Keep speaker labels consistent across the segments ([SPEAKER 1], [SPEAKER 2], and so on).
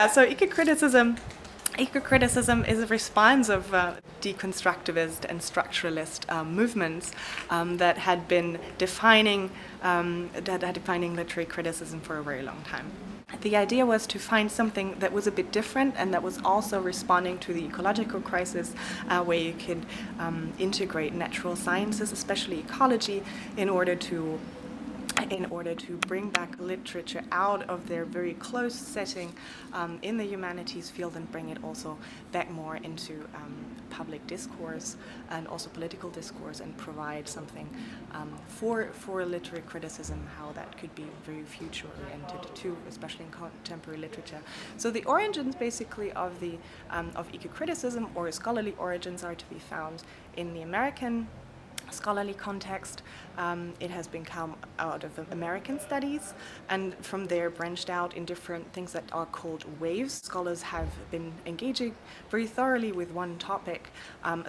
[SPEAKER 1] So ecocriticism is a response of deconstructivist and structuralist movements that had been defining literary criticism for a very long time. The idea was to find something that was a bit different and that was also responding to the ecological crisis, where you could integrate natural sciences, especially ecology, in order to bring back literature out of their very close setting in the humanities field and bring it also back more into public discourse and also political discourse, and provide something for literary criticism, how that could be very future oriented too, especially in contemporary literature. So the origins basically of ecocriticism, or scholarly origins, are to be found in the American scholarly context. It has been come out of American studies, and from there branched out in different things that are called waves. Scholars have been engaging very thoroughly with one topic,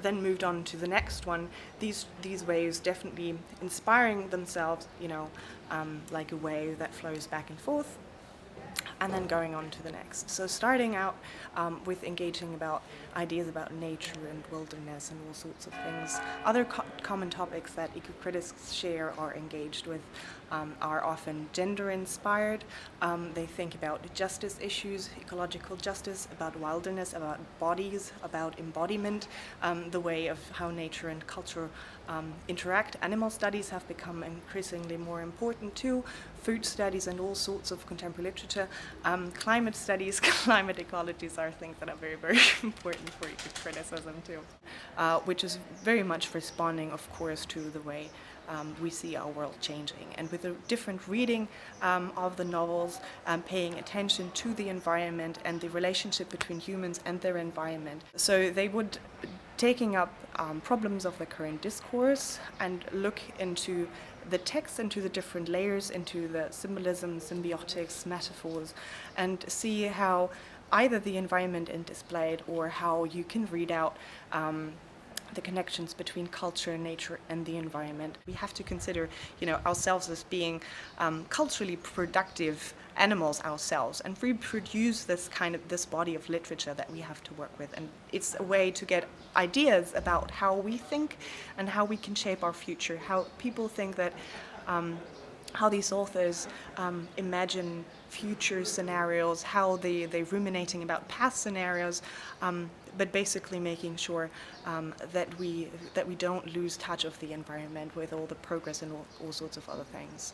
[SPEAKER 1] then moved on to the next one. These waves definitely inspiring themselves, like a wave that flows back and forth, and then going on to the next. So starting out with engaging about ideas about nature and wilderness and all sorts of things. Other common topics that ecocritics share or engaged with are often gender-inspired. They think about justice issues, ecological justice, about wilderness, about bodies, about embodiment, the way of how nature and culture interact. Animal studies have become increasingly more important too. Food studies and all sorts of contemporary literature. Climate studies, climate ecologies are things that are very, very important for ecocriticism too, which is very much responding, of course, to the way we see our world changing. And with a different reading of the novels, paying attention to the environment and the relationship between humans and their environment. So they would taking up problems of the current discourse and look into the text, into the different layers, into the symbolism, symbiotics, metaphors, and see how either the environment is displayed or how you can read out the connections between culture, nature, and the environment. We have to consider, ourselves as being culturally productive animals ourselves, and reproduce this body of literature that we have to work with. And it's a way to get ideas about how we think and how we can shape our future. How people think that, how these authors imagine future scenarios, how they're ruminating about past scenarios. But basically making sure that we don't lose touch of the environment with all the progress and all sorts of other things.